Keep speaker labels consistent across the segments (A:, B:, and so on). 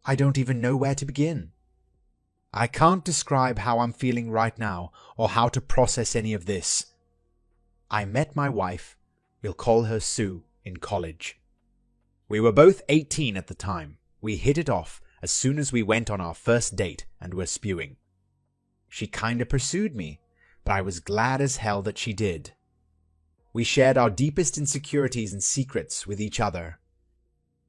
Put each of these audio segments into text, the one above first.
A: I don't even know where to begin. I can't describe how I'm feeling right now or how to process any of this. I met my wife, we'll call her Sue, in college. We were both 18 at the time. We hit it off as soon as we went on our first date and were spewing. She kinda pursued me, but I was glad as hell that she did. We shared our deepest insecurities and secrets with each other.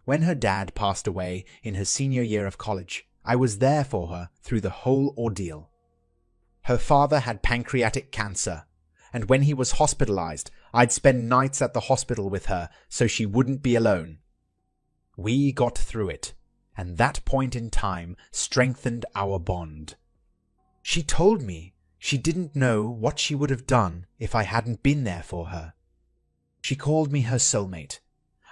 A: When her dad passed away in her senior year of college, I was there for her through the whole ordeal. Her father had pancreatic cancer, and when he was hospitalized, I'd spend nights at the hospital with her so she wouldn't be alone. We got through it, and that point in time strengthened our bond. She told me she didn't know what she would have done if I hadn't been there for her. She called me her soulmate.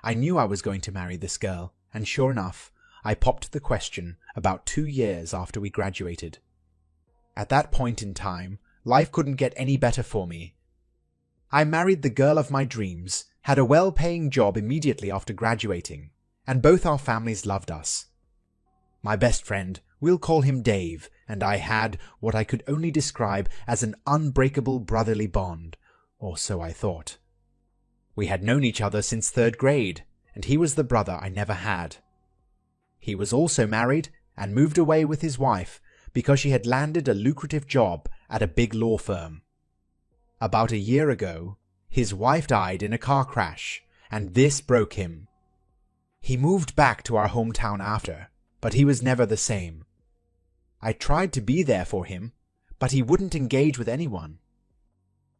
A: I knew I was going to marry this girl, and sure enough, I popped the question about 2 years after we graduated. At that point in time, life couldn't get any better for me. I married the girl of my dreams, had a well-paying job immediately after graduating, and both our families loved us. My best friend, we'll call him Dave, and I had what I could only describe as an unbreakable brotherly bond, or so I thought. We had known each other since 3rd grade, and he was the brother I never had. He was also married and moved away with his wife because she had landed a lucrative job at a big law firm. About a year ago, his wife died in a car crash, and this broke him. He moved back to our hometown after, but he was never the same. I tried to be there for him, but he wouldn't engage with anyone.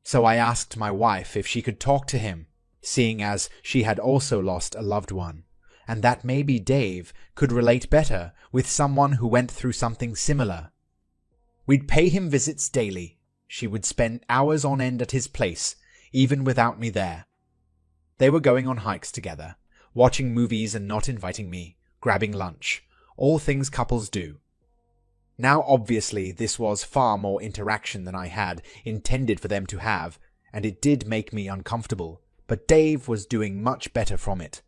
A: So I asked my wife if she could talk to him, seeing as she had also lost a loved one, and that maybe Dave could relate better with someone who went through something similar. We'd pay him visits daily. She would spend hours on end at his place, even without me there. They were going on hikes together, watching movies and not inviting me, grabbing lunch, all things couples do. Now obviously this was far more interaction than I had intended for them to have, and it did make me uncomfortable, but Dave was doing much better from it.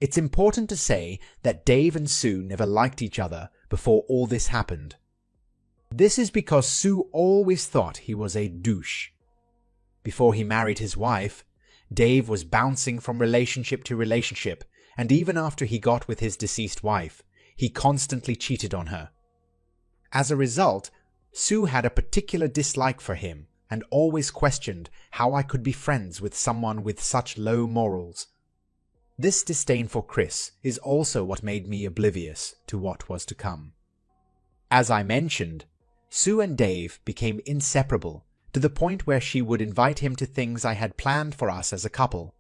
A: It's important to say that Dave and Sue never liked each other before all this happened. This is because Sue always thought he was a douche. Before he married his wife, Dave was bouncing from relationship to relationship, and even after he got with his deceased wife, he constantly cheated on her. As a result, Sue had a particular dislike for him and always questioned how I could be friends with someone with such low morals. This disdain for Chris is also what made me oblivious to what was to come. As I mentioned, Sue and Dave became inseparable to the point where she would invite him to things I had planned for us as a couple.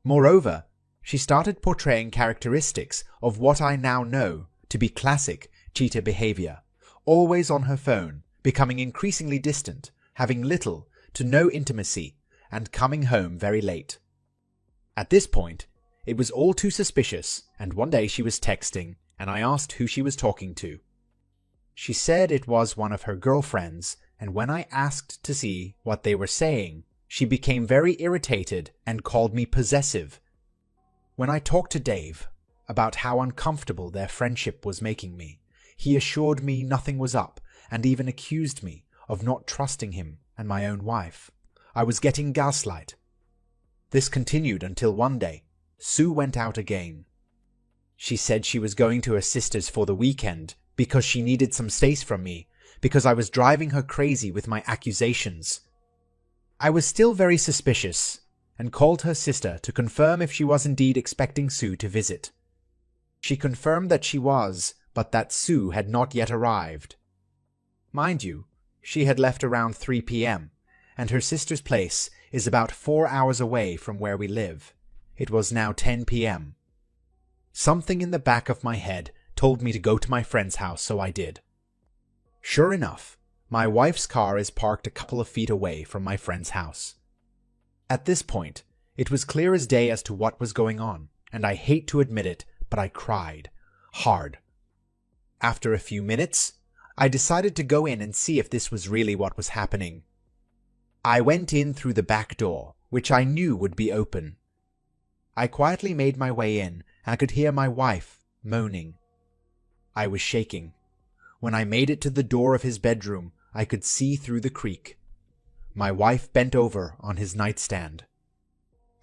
A: Moreover, she started portraying characteristics of what I now know to be classic cheater behavior, always on her phone, becoming increasingly distant, having little to no intimacy, and coming home very late. At this point, it was all too suspicious, and one day she was texting, and I asked who she was talking to. She said it was one of her girlfriends, and when I asked to see what they were saying, she became very irritated and called me possessive. When I talked to Dave about how uncomfortable their friendship was making me, he assured me nothing was up and even accused me of not trusting him and my own wife. I was getting gaslight. This continued until one day, Sue went out again. She said she was going to her sister's for the weekend because she needed some space from me, because I was driving her crazy with my accusations. I was still very suspicious and called her sister to confirm if she was indeed expecting Sue to visit. She confirmed that she was, but that Sue had not yet arrived. Mind you, she had left around 3 p.m., and her sister's place is about 4 hours away from where we live. It was now 10 p.m. Something in the back of my head told me to go to my friend's house, so I did. Sure enough, my wife's car is parked a couple of feet away from my friend's house. At this point, it was clear as day as to what was going on, and I hate to admit it, but I cried. Hard. After a few minutes, I decided to go in and see if this was really what was happening. I went in through the back door, which I knew would be open. I quietly made my way in and could hear my wife moaning. I was shaking. When I made it to the door of his bedroom, I could see through the creak. My wife bent over on his nightstand.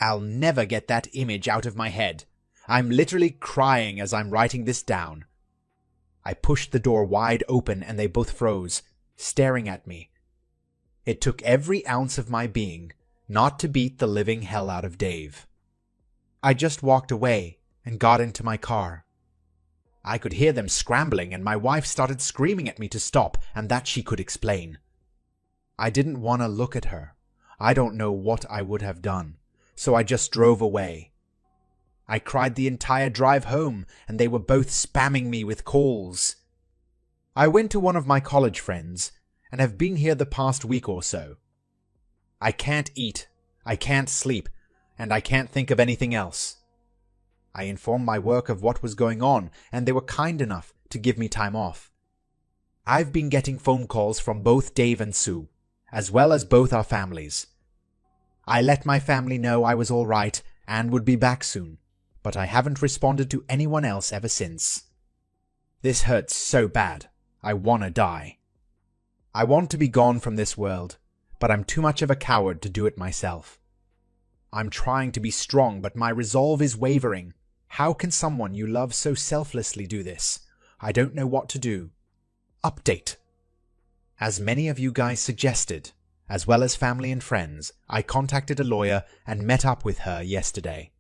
A: I'll never get that image out of my head. I'm literally crying as I'm writing this down. I pushed the door wide open and they both froze, staring at me. It took every ounce of my being not to beat the living hell out of Dave. I just walked away and got into my car. I could hear them scrambling and my wife started screaming at me to stop and that she could explain. I didn't want to look at her. I don't know what I would have done, so I just drove away. I cried the entire drive home and they were both spamming me with calls. I went to one of my college friends and have been here the past week or so. I can't eat, I can't sleep, and I can't think of anything else. I informed my work of what was going on and they were kind enough to give me time off. I've been getting phone calls from both Dave and Sue, as well as both our families. I let my family know I was all right and would be back soon, but I haven't responded to anyone else ever since. This hurts so bad, I wanna die. I want to be gone from this world, but I'm too much of a coward to do it myself. I'm trying to be strong, but my resolve is wavering. How can someone you love so selflessly do this? I don't know what to do. Update. As many of you guys suggested, as well as family and friends, I contacted a lawyer and met up with her yesterday.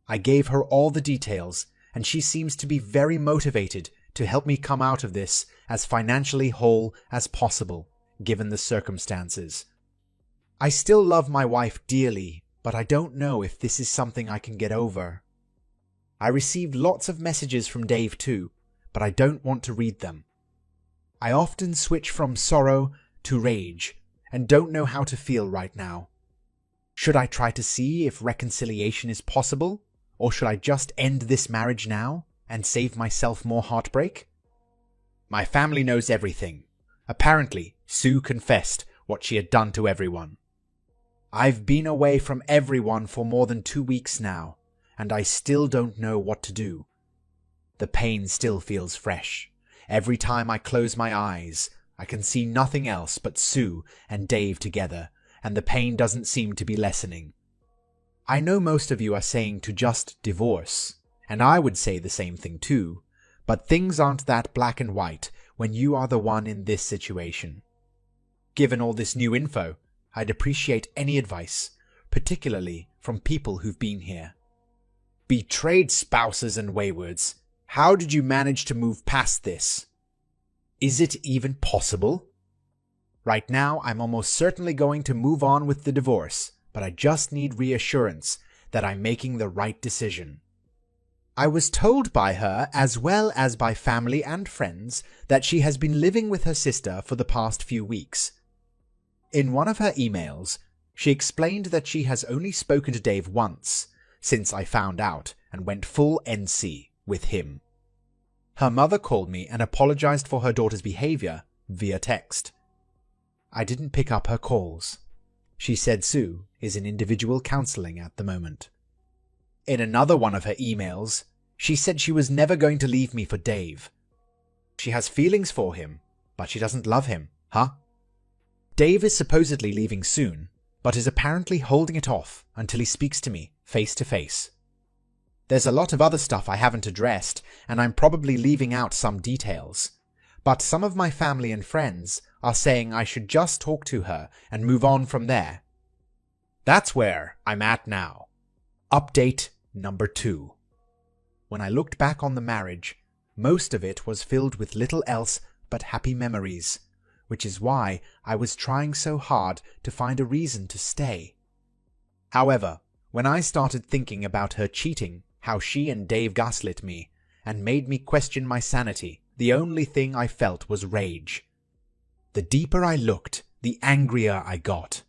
A: I gave her all the details, and she seems to be very motivated to help me come out of this as financially whole as possible, given the circumstances. I still love my wife dearly, but I don't know if this is something I can get over. I received lots of messages from Dave too, but I don't want to read them. I often switch from sorrow to rage, and don't know how to feel right now. Should I try to see if reconciliation is possible, or should I just end this marriage now and save myself more heartbreak? My family knows everything. Apparently, Sue confessed what she had done to everyone. I've been away from everyone for more than 2 weeks now, and I still don't know what to do. The pain still feels fresh. Every time I close my eyes, I can see nothing else but Sue and Dave together, and the pain doesn't seem to be lessening. I know most of you are saying to just divorce, and I would say the same thing too, but things aren't that black and white when you are the one in this situation. Given all this new info, I'd appreciate any advice, particularly from people who've been here. Betrayed spouses and waywards, how did you manage to move past this? Is it even possible? Right now, I'm almost certainly going to move on with the divorce, but I just need reassurance that I'm making the right decision. I was told by her, as well as by family and friends, that she has been living with her sister for the past few weeks. In one of her emails, she explained that she has only spoken to Dave once, since I found out and went full NC with him. Her mother called me and apologized for her daughter's behavior via text. I didn't pick up her calls. She said Sue is in individual counseling at the moment. In another one of her emails, she said she was never going to leave me for Dave. She has feelings for him, but she doesn't love him, huh? Dave is supposedly leaving soon, but is apparently holding it off until he speaks to me face to face. There's a lot of other stuff I haven't addressed, and I'm probably leaving out some details. But some of my family and friends are saying I should just talk to her and move on from there. That's where I'm at now. Update number 2. When I looked back on the marriage, most of it was filled with little else but happy memories, which is why I was trying so hard to find a reason to stay. However, when I started thinking about her cheating, how she and Dave gaslit me, and made me question my sanity, the only thing I felt was rage. The deeper I looked, the angrier I got.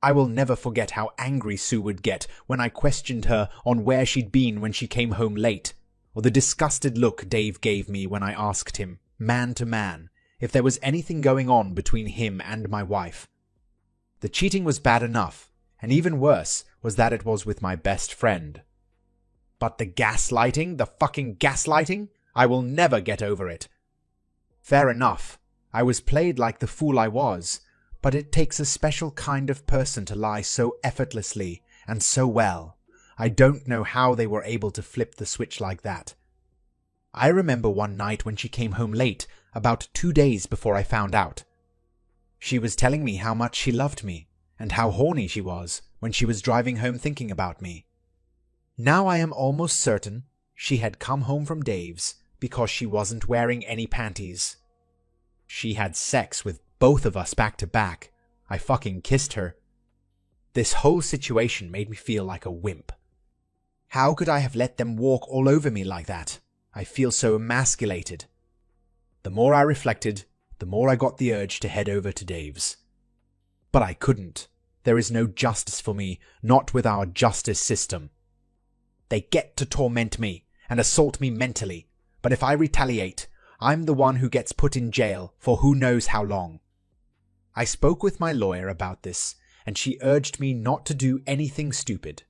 A: I will never forget how angry Sue would get when I questioned her on where she'd been when she came home late, or the disgusted look Dave gave me when I asked him, man to man, if there was anything going on between him and my wife. The cheating was bad enough, and even worse was that it was with my best friend. But the gaslighting, the fucking gaslighting, I will never get over it. Fair enough. I was played like the fool I was, but it takes a special kind of person to lie so effortlessly and so well. I don't know how they were able to flip the switch like that. I remember one night when she came home late, about 2 days before I found out. She was telling me how much she loved me, and how horny she was when she was driving home thinking about me. Now I am almost certain she had come home from Dave's because she wasn't wearing any panties. She had sex with both of us back to back. I fucking kissed her. This whole situation made me feel like a wimp. How could I have let them walk all over me like that? I feel so emasculated. The more I reflected, the more I got the urge to head over to Dave's. But I couldn't. There is no justice for me, not with our justice system. They get to torment me and assault me mentally, but if I retaliate, I'm the one who gets put in jail for who knows how long. I spoke with my lawyer about this, and she urged me not to do anything stupid.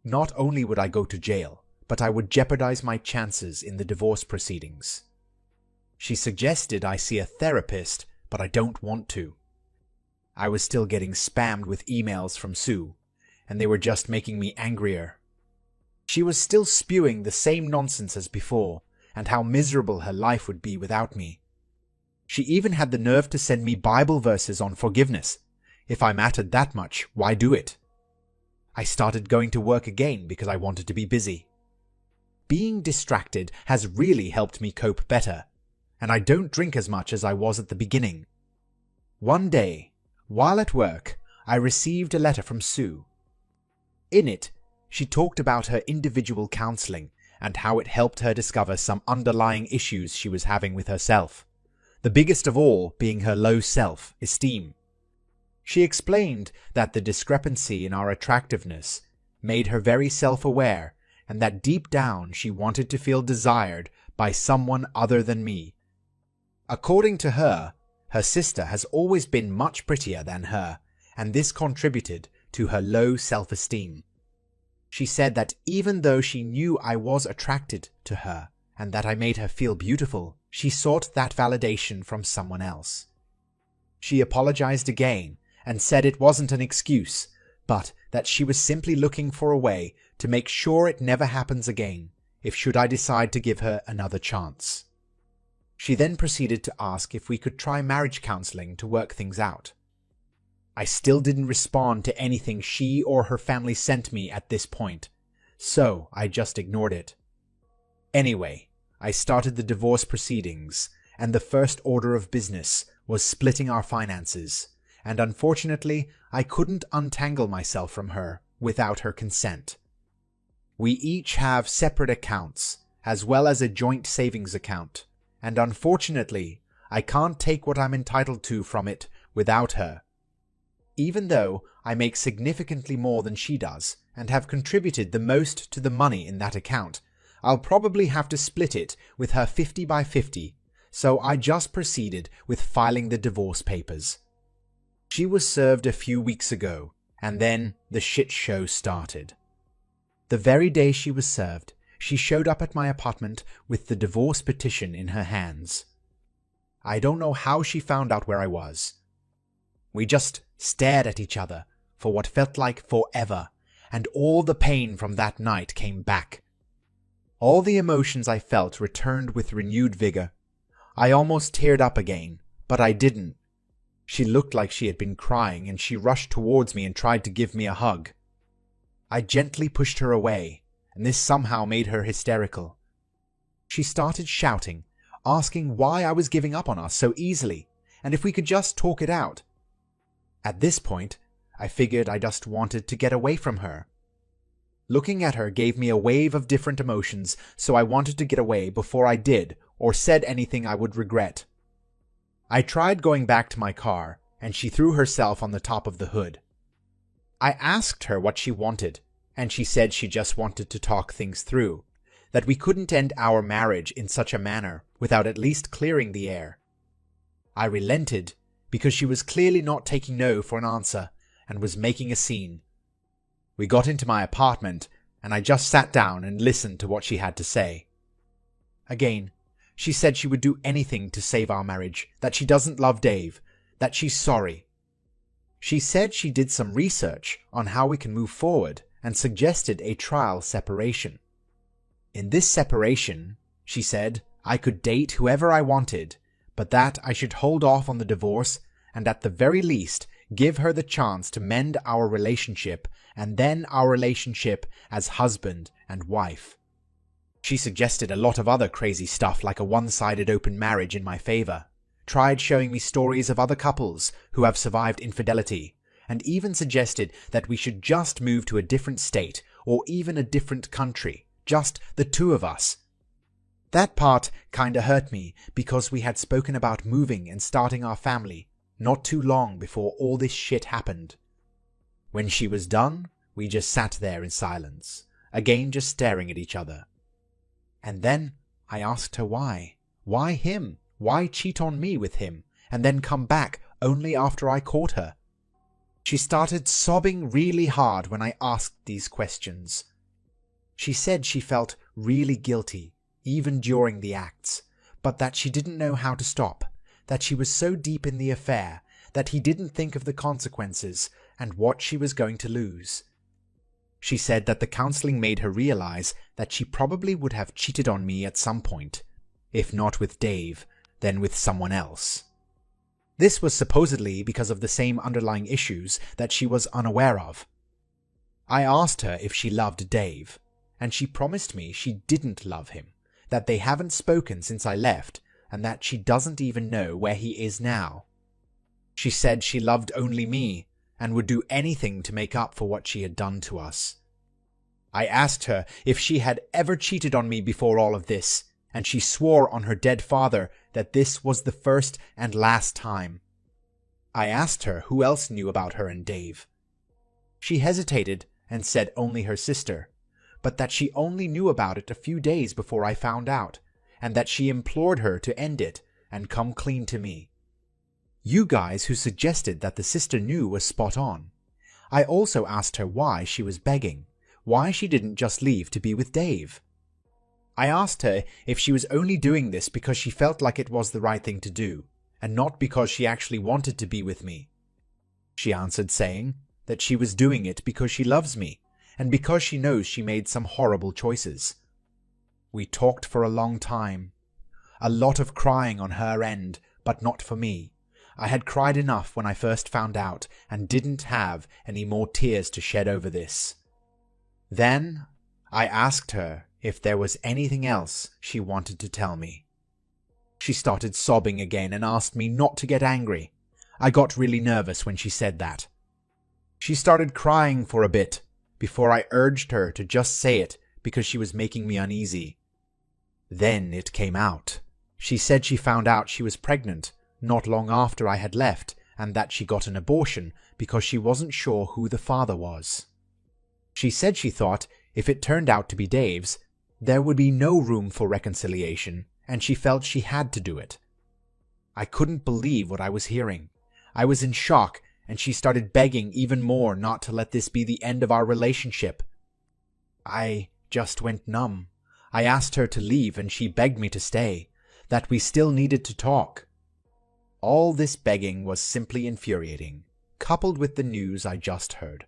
A: Not only would I go to jail, but I would jeopardize my chances in the divorce proceedings. She suggested I see a therapist, but I don't want to. I was still getting spammed with emails from Sue, and they were just making me angrier. She was still spewing the same nonsense as before, and how miserable her life would be without me. She even had the nerve to send me Bible verses on forgiveness. If I mattered that much, why do it? I started going to work again because I wanted to be busy. Being distracted has really helped me cope better, and I don't drink as much as I was at the beginning. One day, while at work, I received a letter from Sue. In it, she talked about her individual counseling and how it helped her discover some underlying issues she was having with herself, the biggest of all being her low self-esteem. She explained that the discrepancy in our attractiveness made her very self-aware, and that deep down she wanted to feel desired by someone other than me. According to her, her sister has always been much prettier than her, and this contributed to her low self-esteem. She said that even though she knew I was attracted to her and that I made her feel beautiful, she sought that validation from someone else. She apologized again and said it wasn't an excuse, but that she was simply looking for a way to make sure it never happens again, if should I decide to give her another chance. She then proceeded to ask if we could try marriage counseling to work things out. I still didn't respond to anything she or her family sent me at this point, so I just ignored it. Anyway, I started the divorce proceedings, and the first order of business was splitting our finances, and unfortunately I couldn't untangle myself from her without her consent. We each have separate accounts, as well as a joint savings account, and unfortunately I can't take what I'm entitled to from it without her. Even though I make significantly more than she does, and have contributed the most to the money in that account, I'll probably have to split it with her 50-50, so I just proceeded with filing the divorce papers. She was served a few weeks ago, and then the shit show started. The very day she was served, she showed up at my apartment with the divorce petition in her hands. I don't know how she found out where I was. We just stared at each other for what felt like forever, and all the pain from that night came back. All the emotions I felt returned with renewed vigor. I almost teared up again, but I didn't. She looked like she had been crying, and she rushed towards me and tried to give me a hug. I gently pushed her away, and this somehow made her hysterical. She started shouting, asking why I was giving up on us so easily, and if we could just talk it out. At this point, I figured I just wanted to get away from her. Looking at her gave me a wave of different emotions, so I wanted to get away before I did or said anything I would regret. I tried going back to my car, and she threw herself on the top of the hood. I asked her what she wanted, and she said she just wanted to talk things through, that we couldn't end our marriage in such a manner without at least clearing the air. I relented, because she was clearly not taking no for an answer and was making a scene. We got into my apartment, and I just sat down and listened to what she had to say. Again, she said she would do anything to save our marriage, that she doesn't love Dave, that she's sorry. She said she did some research on how we can move forward and suggested a trial separation. In this separation, she said, I could date whoever I wanted, but that I should hold off on the divorce and at the very least give her the chance to mend our relationship and then our relationship as husband and wife. She suggested a lot of other crazy stuff like a one-sided open marriage in my favor, tried showing me stories of other couples who have survived infidelity, and even suggested that we should just move to a different state or even a different country, just the two of us. That part kinda hurt me because we had spoken about moving and starting our family not too long before all this shit happened. When she was done, we just sat there in silence, again just staring at each other. And then I asked her why. Why him? Why cheat on me with him and then come back only after I caught her? She started sobbing really hard when I asked these questions. She said she felt really guilty even during the acts, but that she didn't know how to stop, that she was so deep in the affair that he didn't think of the consequences and what she was going to lose. She said that the counseling made her realize that she probably would have cheated on me at some point, if not with Dave, then with someone else. This was supposedly because of the same underlying issues that she was unaware of. I asked her if she loved Dave, and she promised me she didn't love him, that they haven't spoken since I left, and that she doesn't even know where he is now. She said she loved only me, and would do anything to make up for what she had done to us. I asked her if she had ever cheated on me before all of this, and she swore on her dead father that this was the first and last time. I asked her who else knew about her and Dave. She hesitated and said only her sister, but that she only knew about it a few days before I found out, and that she implored her to end it and come clean to me. You guys who suggested that the sister knew was spot on. I also asked her why she was begging, why she didn't just leave to be with Dave. I asked her if she was only doing this because she felt like it was the right thing to do, and not because she actually wanted to be with me. She answered saying that she was doing it because she loves me, and because she knows she made some horrible choices. We talked for a long time. A lot of crying on her end, but not for me. I had cried enough when I first found out and didn't have any more tears to shed over this. Then I asked her if there was anything else she wanted to tell me. She started sobbing again and asked me not to get angry. I got really nervous when she said that. She started crying for a bit before I urged her to just say it because she was making me uneasy. Then it came out. She said she found out she was pregnant not long after I had left, and that she got an abortion because she wasn't sure who the father was. She said she thought if it turned out to be Dave's, there would be no room for reconciliation, and she felt she had to do it. I couldn't believe what I was hearing. I was in shock, and she started begging even more not to let this be the end of our relationship. I just went numb. I asked her to leave, and she begged me to stay, that we still needed to talk. All this begging was simply infuriating, coupled with the news I just heard.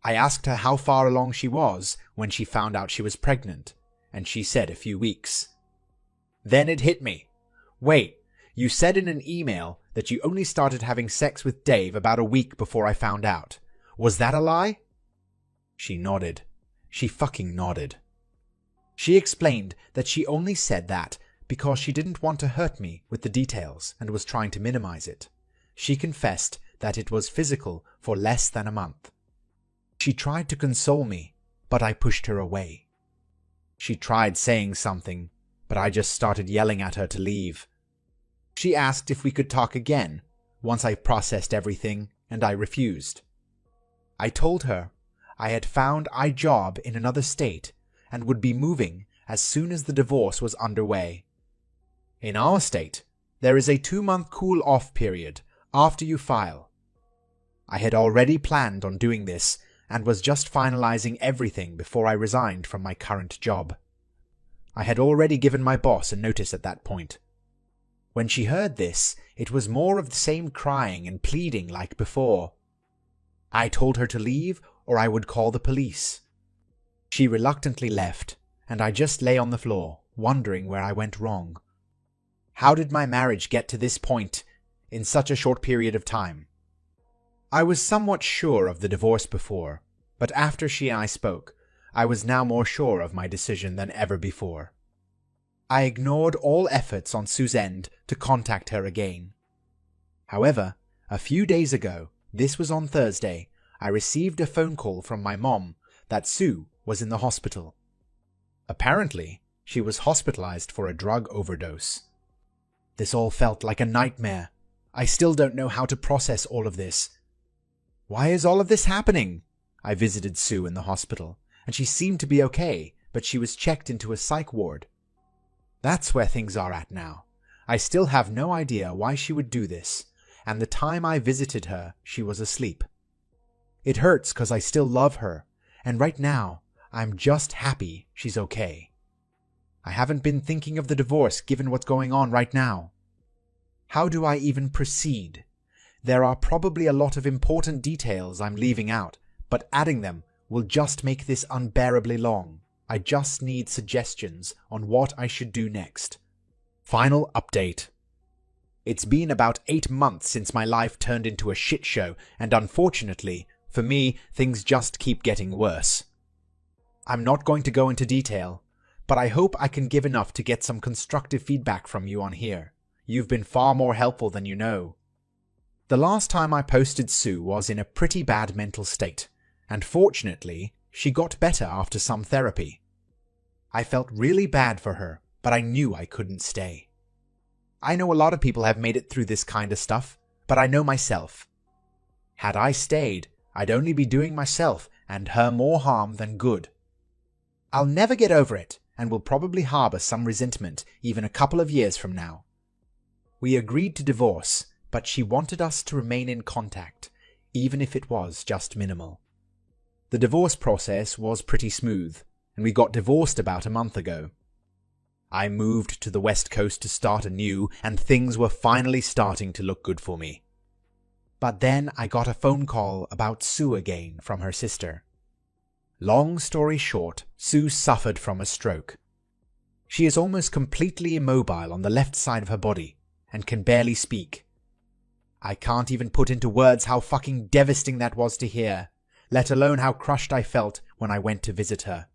A: I asked her how far along she was when she found out she was pregnant, and she said a few weeks. Then it hit me. Wait, you said in an email that you only started having sex with Dave about a week before I found out. Was that a lie? She nodded. She fucking nodded. She explained that she only said that because she didn't want to hurt me with the details and was trying to minimize it. She confessed that it was physical for less than a month. She tried to console me, but I pushed her away. She tried saying something, but I just started yelling at her to leave. She asked if we could talk again, once I processed everything, and I refused. I told her I had found a job in another state and would be moving as soon as the divorce was underway. In our state, there is a 2-month cool-off period after you file. I had already planned on doing this and was just finalizing everything before I resigned from my current job. I had already given my boss a notice at that point. When she heard this, it was more of the same crying and pleading like before. I told her to leave or I would call the police. She reluctantly left, and I just lay on the floor, wondering where I went wrong. How did my marriage get to this point in such a short period of time? I was somewhat sure of the divorce before, but after she and I spoke, I was now more sure of my decision than ever before. I ignored all efforts on Sue's end to contact her again. However, a few days ago, this was on Thursday, I received a phone call from my mom that Sue was in the hospital. Apparently, she was hospitalized for a drug overdose. This all felt like a nightmare. I still don't know how to process all of this. Why is all of this happening? I visited Sue in the hospital, and she seemed to be okay, but she was checked into a psych ward. That's where things are at now. I still have no idea why she would do this, and the time I visited her, she was asleep. It hurts because I still love her, and right now, I'm just happy she's okay. I haven't been thinking of the divorce given what's going on right now. How do I even proceed? There are probably a lot of important details I'm leaving out, but adding them will just make this unbearably long. I just need suggestions on what I should do next. Final update. It's been about 8 months since my life turned into a shit show, and unfortunately, for me, things just keep getting worse. I'm not going to go into detail, but I hope I can give enough to get some constructive feedback from you on here. You've been far more helpful than you know. The last time I posted Sue was in a pretty bad mental state, and fortunately, she got better after some therapy. I felt really bad for her, but I knew I couldn't stay. I know a lot of people have made it through this kind of stuff, but I know myself. Had I stayed, I'd only be doing myself and her more harm than good. I'll never get over it, and will probably harbor some resentment even a couple of years from now. We agreed to divorce, but she wanted us to remain in contact, even if it was just minimal. The divorce process was pretty smooth, and we got divorced about a month ago. I moved to the West Coast to start anew, and things were finally starting to look good for me. But then I got a phone call about Sue again from her sister. Long story short, Sue suffered from a stroke. She is almost completely immobile on the left side of her body, and can barely speak. I can't even put into words how fucking devastating that was to hear, let alone how crushed I felt when I went to visit her.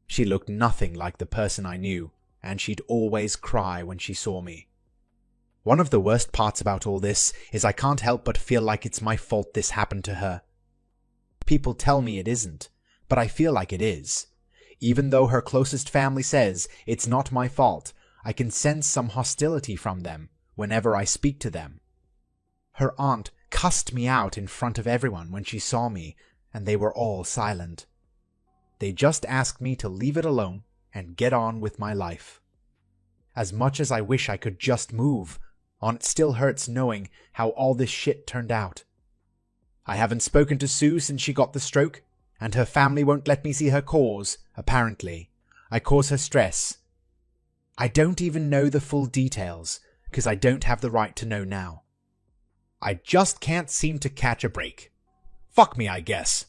A: She looked nothing like the person I knew, and she'd always cry when she saw me. One of the worst parts about all this is I can't help but feel like it's my fault this happened to her. People tell me it isn't, but I feel like it is. Even though her closest family says it's not my fault, I can sense some hostility from them whenever I speak to them. Her aunt cussed me out in front of everyone when she saw me, and they were all silent. They just asked me to leave it alone and get on with my life. As much as I wish I could just move on, it still hurts knowing how all this shit turned out. I haven't spoken to Sue since she got the stroke, and her family won't let me see her cause, apparently. I cause her stress. I don't even know the full details, because I don't have the right to know now. I just can't seem to catch a break. Fuck me, I guess.